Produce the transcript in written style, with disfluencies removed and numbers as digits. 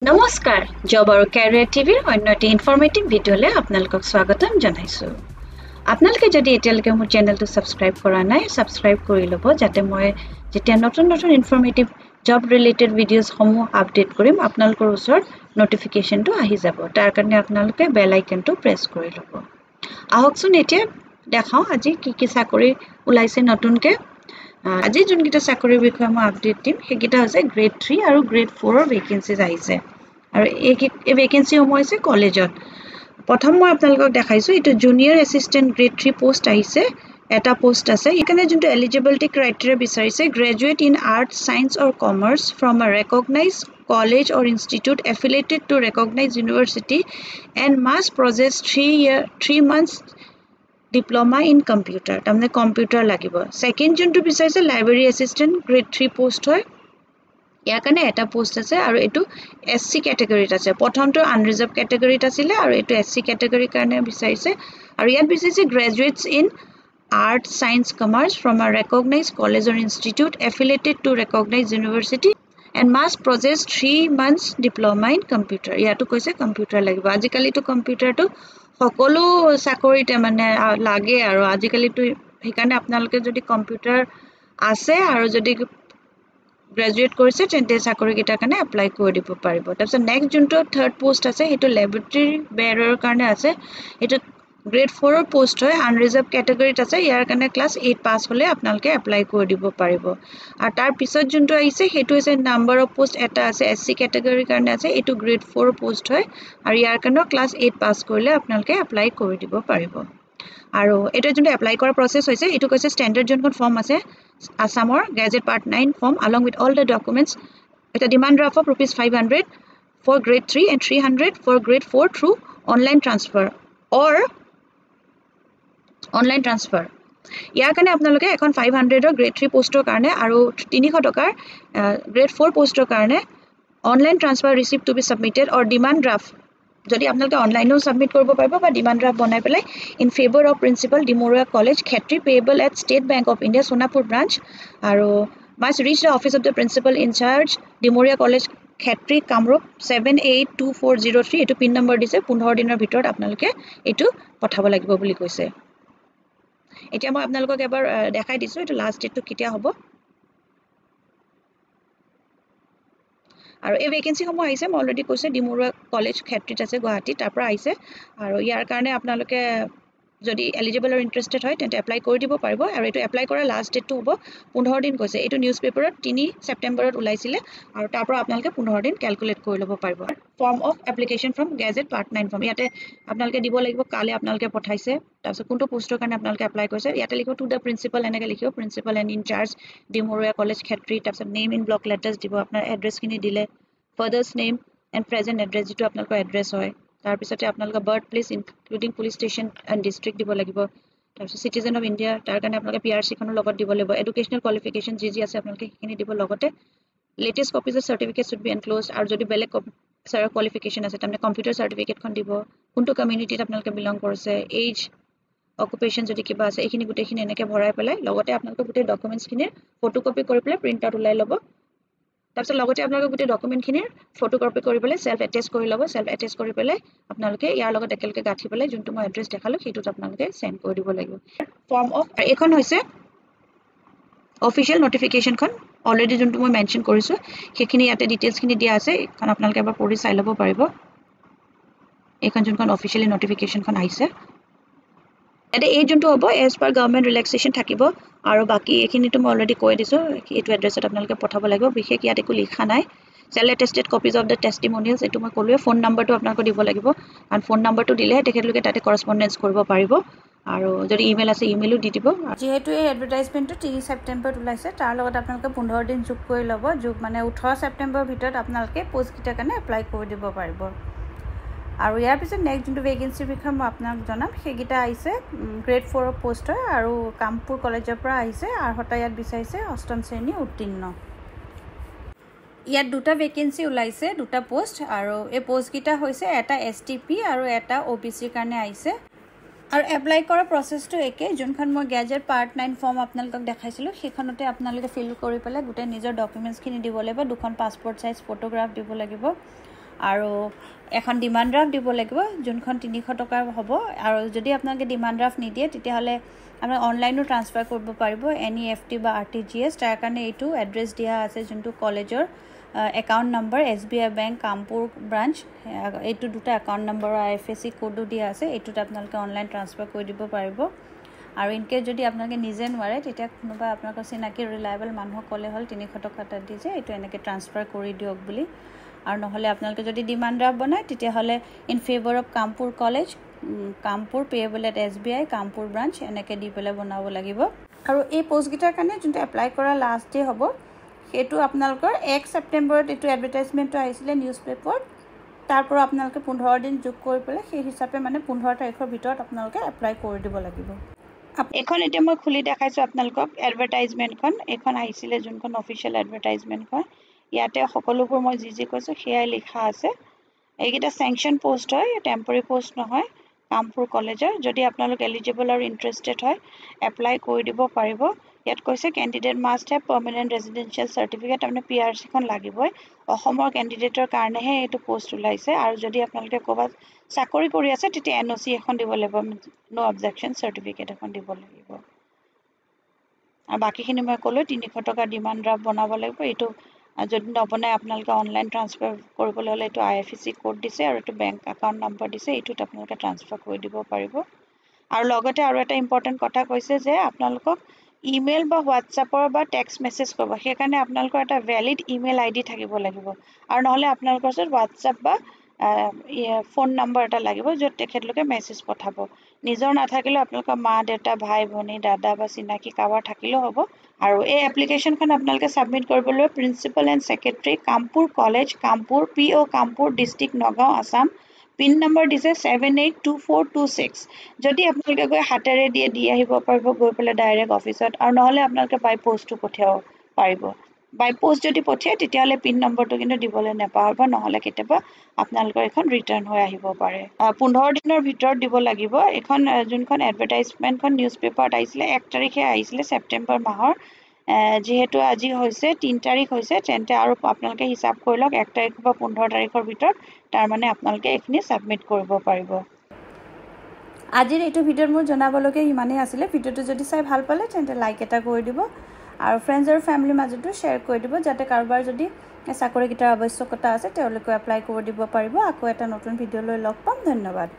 নমস্কাৰ জব আৰু কেৰিয়াৰ টিভিৰ অন্য এটি ইনফৰমেটিভ ভিডিঅ'লৈ আপোনালোকক স্বাগতম জনাইছোঁ। আপোনালোকে যদি এতিয়ালৈকে মোৰ চেনেলটো ছাবস্ক্ৰাইব কৰা নাই ছাবস্ক্ৰাইব কৰি ল'ব যাতে মই যেতিয়া নতুন ইনফৰমেটিভ জব ৰিলেটেড ভিডিঅ'সমূহ আপডেট কৰিম আপোনালোকৰ ওচৰত নটিফিকেশ্যনটো আহি যাব। তাৰ কাৰণে আপোনালোকে বেল আইকনটো প্ৰেছ কৰি ল'ব। আহকচোন এতিয়া দেখাওঁ আজি কি চাকৰি ওলাইছে নতুনকৈ। আজি যোনকেইটা চাকৰিৰ বিষয়ে মই আপডেট দিম সেইকেইটা হৈছে গ্ৰেড 3 আৰু গ্ৰেড 4ৰ ভেকেঞ্চিজ আহিছে আৰু এই ভেকেঞ্চিসমূহ হৈছে কলেজত। প্ৰথম মই আপোনালোকক দেখাইছোঁ এইটো জুনিয়ৰ এছিষ্টেণ্ট গ্ৰেড 3 পোষ্ট আহিছে। এটা পোষ্ট আছে এইকাৰণে যোনটো এলিজিবিলিটি ক্ৰাইটেৰিয়া বিচাৰিছে graduate in arts science or commerce from a recognise college or institute affiliated to recognise university and must possess 3 months diploma in computer তাৰমানে কম্পিউটাৰ লাগিব। Second যোনটো বিচাৰিছে লাইব্ৰেৰী এছিষ্টেণ্ট গ্ৰেড 3 পোষ্ট হয়। ইয়াৰ কাৰণে এটা post আছে আৰু এইটো SC কেটেগৰীত আছে। প্ৰথমটো আনৰিজাৰ্ভ কেটেগৰীত আছিলে আৰু এইটো SC কেটেগৰীৰ কাৰণে বিচাৰিছে আৰু ইয়াত বিচাৰিছে graduates in arts science commerce from a recognise college or institute affiliated to recognise university and must possess 3 months diploma in computer. ইয়াতো কৈছে কম্পিউটাৰ লাগিব। আজিকালিতো কম্পিউটাৰটো সকলো চাকৰিতে মানে লাগে আৰু আজিকালিতো সেইকাৰণে আপোনালোকে যদি কম্পিউটাৰ আছে আৰু যদি গ্ৰেজুৱেট কৰিছে তেন্তে চাকৰিকেইটাৰ কাৰণে এপ্লাই কৰি দিব পাৰিব। তাৰপিছত নেক্সট যোনটো থাৰ্ড পোষ্ট আছে সেইটো লেবৰেটৰী বেয়াৰৰ কাৰণে আছে। এইটো গ্ৰেড 4ৰ পোষ্ট হয়, আনৰিজাৰ্ভ কেটেগৰীত আছে। ইয়াৰ কাৰণে ক্লাছ 8 পাছ হ'লে আপোনালোকে এপ্লাই কৰি দিব পাৰিব। আৰু তাৰ পিছত যোনটো আহিছে সেইটো হৈছে নাম্বাৰ অফ পোষ্ট এটা আছে SC কেটেগৰীৰ কাৰণে আছে। এইটো গ্ৰেড 4 পোষ্ট হয় আৰু ইয়াৰ কাৰণেও ক্লাছ 8 পাছ কৰিলে আপোনালোকে এপ্লাই কৰি দিব পাৰিব। আৰু এইটো যোনটো এপ্লাই কৰাৰ প্ৰচেছ হৈছে এইটো কৈছে ষ্টেণ্ডাৰ্ড যোনখন ফৰ্ম আছে আছামৰ gazette part 9 form along with all the documents এটা demand draft of ₹500 for grade 3 and 300 for grade 4 through online transfer or online transfer। ইয়াৰ কাৰণে আপোনালোকে এখন 500ৰ গ্ৰেড 3 পোষ্টৰ কাৰণে আৰু 300 টকাৰ গ্ৰেড 4 পোষ্টৰ কাৰণে online transfer receipt to be submitted or demand draft যদি আপোনালোকে অনলাইনেও ছাবমিট কৰিব পাৰিব বা ডিমাণ্ড ড্ৰাফ্ট বনাই পেলাই in favour of principal Dimoria college Khetri payable at State Bank of India Sonapur branch আৰু must reach the office of the principal in charge Dimoria college Khetri Kamrup 782403। এইটো পিন নম্বৰ দিছে 15 দিনৰ ভিতৰত আপোনালোকে এইটো পঠাব লাগিব বুলি কৈছে। এতিয়া মই আপোনালোকক এবাৰ দেখাই দিছোঁ এইটো লাষ্ট ডেটটো কেতিয়া হ'ব। আৰু এই ভেকেঞ্চিসমূহ আহিছে মই অলৰেডি কৈছোঁ ডিমৰুৱা কলেজ খেত্ৰীত আছে গুৱাহাটী তাৰ পৰা আহিছে আৰু ইয়াৰ কাৰণে আপোনালোকে যদি এলিজিবল আৰু ইণ্টাৰেষ্টেড হয় তেন্তে এপ্লাই কৰি দিব পাৰিব। আৰু এইটো এপ্লাই কৰাৰ লাষ্ট ডেটটো হ'ব 15 দিন কৈছে। এইটো নিউজ পেপাৰত 3 ছেপ্টেম্বৰত ওলাইছিলে আৰু তাৰ পৰা আপোনালোকে 15 দিন কেলকুলেট কৰি ল'ব পাৰিব। Form of application from gazette part 9 form ইয়াতে আপোনালোকে দিব লাগিব কালি আপোনালোকে পঠাইছে তাৰপিছত কোনটো পোষ্টৰ কাৰণে আপোনালোকে এপ্লাই কৰিছে ইয়াতে লিখিব টু দ্য প্ৰিন্সিপাল এনেকৈ লিখিব principal and in charge Dimoria college Khetri তাৰপিছত নেম ইন ব্লক লেটাৰ্ছ দিব আপোনাৰ এড্ৰেছখিনি দিলে father's name and present address যিটো আপোনালোকৰ এড্ৰেছ হয় তাৰপিছতে আপোনালোকৰ birth place including police station and district দিব লাগিব। তাৰপিছত চিটিজেন অফ ইণ্ডিয়া তাৰ কাৰণে আপোনালোকে PRC-খনৰ লগত দিব লাগিব। এডুকেশ্যনেল কোৱালিফিকেশ্যন যি আছে আপোনালোকে সেইখিনি দিব লগতে latest copies of certificate should be enclose আৰু যদি বেলেগ কোৱালিফিকেশ্যন আছে তাৰমানে কম্পিউটাৰ চাৰ্টিফিকেটখন দিব কোনটো কমিউনিটিত আপোনালোকে বিলং কৰিছে এইজ অকুপেশ্যন যদি কিবা আছে এইখিনি গোটেইখিনি এনেকৈ ভৰাই পেলাই লগতে আপোনালোকে গোটেই ডকুমেণ্টছখিনিৰ ফটোকপি কৰি পেলাই প্ৰিণ্ট আউট ওলাই ল'ব। তাৰপিছত লগতে আপোনালোকে গোটেই ডকুমেণ্টখিনিৰ ফটোকপি কৰি পেলাই চেল্ফ এটেচ কৰি ল'ব। চেল্ফ এটেচ কৰি পেলাই আপোনালোকে ইয়াৰ লগত একেলগে গাঁঠি পেলাই যোনটো মই এড্ৰেছ দেখালোঁ সেইটোত আপোনালোকে চেণ্ড কৰি দিব লাগিব। ফৰ্ম অফ এইখন হৈছে অফিচিয়েল নটিফিকেশ্যনখন অলৰেডি যোনটো মই মেনশ্যন কৰিছোঁ সেইখিনি ইয়াতে ডিটেইলছখিনি দিয়া আছে। এইখন আপোনালোকে এবাৰ পঢ়ি চাই ল'ব পাৰিব। এইখন যোনখন অফিচিয়েলি নটিফিকেশ্যনখন আহিছে ইয়াতে এই যোনটো হ'ব এজ পাৰ গভৰ্ণমেণ্ট ৰিলেক্সেশ্যন থাকিব আৰু বাকী এইখিনিতো মই অলৰেডি কৈ দিছোঁ এইটো এড্ৰেছত আপোনালোকে পঠাব লাগিব। বিশেষ ইয়াত একো লিখা নাই। Self attested copies of the testimonials এইটো মই ক'লোৱে। ফোন নম্বৰটো আপোনালোকে দিব লাগিব আৰু ফোন নম্বৰটো দিলেহে তেখেতলোকে তাতে কৰস্পণ্ডেঞ্চ কৰিব পাৰিব আৰু যদি ইমেইল আছে ইমেইলো দি দিব। যিহেতু এই এডভাৰটাইজমেণ্টটো 3 ছেপ্টেম্বৰত ওলাইছে তাৰ লগত আপোনালোকে 15 দিন যোগ কৰি ল'ব। মানে 18 ছেপ্টেম্বৰৰ ভিতৰত আপোনালোকে পষ্টকেইটাৰ কাৰণে এপ্লাই কৰি দিব পাৰিব। আৰু ইয়াৰ পিছত নেক্সট যোনটো ভেকেঞ্চিৰ বিষয়ে মই আপোনাক জনাম সেইকেইটা আহিছে গ্ৰেড 4ৰ পোষ্ট হয় আৰু কামপুৰ কলেজৰ পৰা আহিছে। আঢ়তা ইয়াত বিচাৰিছে 8ম শ্ৰেণী উত্তীৰ্ণ। ইয়াত দুটা ভেকেঞ্চি ওলাইছে দুটা পোষ্ট আৰু এই পোষ্টকেইটা হৈছে এটা STP আৰু এটা OBCৰ কাৰণে আহিছে। আৰু এপ্লাই কৰাৰ প্ৰচেছটো একেই যোনখন মই গেজেট পাৰ্ট 9 ফৰ্ম আপোনালোকক দেখাইছিলোঁ সেইখনতে আপোনালোকে ফিল কৰি পেলাই গোটেই নিজৰ ডকুমেণ্টছখিনি দিব লাগিব। 2খন পাছপৰ্ট চাইজ ফটোগ্ৰাফ দিব লাগিব আৰু এখন ডিমাণ্ড ড্ৰাফ্ট দিব লাগিব যোনখন 300 টকা হ'ব আৰু যদি আপোনালোকে ডিমাণ্ড ড্ৰাফ্ট নিদিয়ে তেতিয়াহ'লে আপোনালোকে অনলাইনো ট্ৰান্সফাৰ কৰিব পাৰিব NEFT বা RTGS তাৰ কাৰণে এইটো এড্ৰেছ দিয়া আছে যোনটো কলেজৰ account number SBI bank Kampur branch এইটো দুটা একাউণ্ট নম্বৰ আৰু IFSC কোডো দিয়া আছে এইটোত আপোনালোকে অনলাইন ট্ৰান্সফাৰ কৰি দিব পাৰিব আৰু ইনকেছ যদি আপোনালোকে নিজে নোৱাৰে তেতিয়া কোনোবা আপোনালোকৰ চিনাকি ৰিলায়েবল মানুহক ক'লে হ'ল 300 টকা এটা দি যে এইটো এনেকৈ ট্ৰান্সফাৰ কৰি দিয়ক বুলি আৰু নহ'লে আপোনালোকে যদি ডিমাণ্ড ড্ৰাফ্ট বনায় তেতিয়াহ'লে in favour of Kampur college Kampur payable at SBI Kampur branch এনেকৈ দি পেলাই বনাব লাগিব আৰু এই পষ্টকেইটাৰ কাৰণে যোনটো এপ্লাই কৰা লাষ্ট ডে হ'ব সেইটো আপোনালোকৰ 1 ছেপ্টেম্বৰত এইটো এডভাৰটাইজমেণ্টটো আহিছিলে নিউজ পেপাৰত তাৰ পৰা আপোনালোকে 15 দিন যোগ কৰি পেলাই সেই হিচাপে মানে 15 তাৰিখৰ ভিতৰত আপোনালোকে এপ্লাই কৰি দিব লাগিব এখন এতিয়া মই খুলি দেখাইছোঁ আপোনালোকক এডভাৰটাইজমেণ্টখন এইখন আহিছিলে যোনখন অফিচিয়েল এডভাৰটাইজমেণ্টখন ইয়াতে সকলোবোৰ মই যি কৈছোঁ সেয়াই লিখা আছে এইকেইটা চেংচন পোষ্ট হয় টেম্পৰেৰী পোষ্ট নহয় কামপুৰ কলেজৰ যদি আপোনালোক এলিজিবল আৰু ইণ্টাৰেষ্টেড হয় এপ্লাই কৰি দিব পাৰিব ইয়াত কৈছে candidate must have permanent residential certificate আপোনাৰ PRCখন লাগিবই অসমৰ কেণ্ডিডেটৰ কাৰণেহে এইটো পোষ্ট ওলাইছে আৰু যদি আপোনালোকে ক'ৰবাত চাকৰি কৰি আছে তেতিয়া NOC এখন দিব লাগিব নো অবজেকশ্যন চাৰ্টিফিকেট এখন দিব লাগিব আৰু বাকীখিনি মই ক'লোঁ 300 টকা ডিমাণ্ড ড্ৰাফ্ট বনাব লাগিব এইটো যদি নবনাই আপোনালোকে অনলাইন ট্ৰান্সফাৰ কৰিবলৈ হ'লে এইটো IFSC কোড দিছে আৰু এইটো বেংক একাউণ্ট নম্বৰ দিছে এইটোত আপোনালোকে ট্ৰান্সফাৰ কৰি দিব পাৰিব আৰু লগতে আৰু এটা ইম্পৰ্টেণ্ট কথা কৈছে যে আপোনালোকক ইমেইল বা হোৱাটছআপৰ বা টেক্সট মেছেজ কৰিব সেইকাৰণে আপোনালোকৰ এটা ভেলিড ইমেইল ID থাকিব লাগিব আৰু নহ'লে আপোনালোকৰ ওচৰত হোৱাটছআপ বা ফোন নম্বৰ এটা লাগিব য'ত তেখেতলোকে মেছেজ পঠাব নিজৰ নাথাকিলেও আপোনালোকৰ মা দেউতা ভাই ভনী দাদা বা চিনাকি কাৰোবাৰ থাকিলেও হ'ব আৰু এই এপ্লিকেশ্যনখন আপোনালোকে ছাবমিট কৰিবলৈ principal and secretary Kampur college Kampur PO Kampur district Nagaon Assam pin number দিছে 782426 যদি আপোনালোকে গৈ হাতেৰে দি আহিব পাৰিব গৈ পেলাই ডাইৰেক্ট অফিচত আৰু নহ'লে আপোনালোকে বাই পোষ্টটো পঠিয়াব পাৰিব বাই পোষ্ট যদি পঠিয়ায় তেতিয়াহ'লে পিন নম্বৰটো কিন্তু দিবলৈ নাপাহৰিব নহ'লে কেতিয়াবা আপোনালোকৰ এখন ৰিটাৰ্ণ হৈ আহিব পাৰে 15 দিনৰ ভিতৰত দিব লাগিব এখন যোনখন এডভাৰটাইজমেণ্টখন নিউজ পেপাৰত আহিছিলে 1 তাৰিখে আহিছিলে ছেপ্টেম্বৰ মাহৰ যিহেতু আজি হৈছে 3 তাৰিখ হৈছে তেন্তে আৰু আপোনালোকে হিচাপ কৰি লওক 1 তাৰিখ বা 15 তাৰিখৰ ভিতৰত তাৰমানে আপোনালোকে এইখিনি ছাবমিট কৰিব পাৰিব আজিৰ এইটো ভিডিঅ'ত মোৰ জনাবলগীয়া ইমানেই আছিলে ভিডিঅ'টো যদি চাই ভাল পালে তেন্তে লাইক এটা কৰি দিব আৰু ফ্ৰেণ্ডছ আৰু ফেমিলিৰ মাজতো শ্বেয়াৰ কৰি দিব যাতে কাৰোবাৰ যদি চাকৰিকেইটাৰ আৱশ্যকতা আছে তেওঁলোকে এপ্লাই কৰি দিব পাৰিব আকৌ এটা নতুন ভিডিঅ' লৈ লগ পাম ধন্যবাদ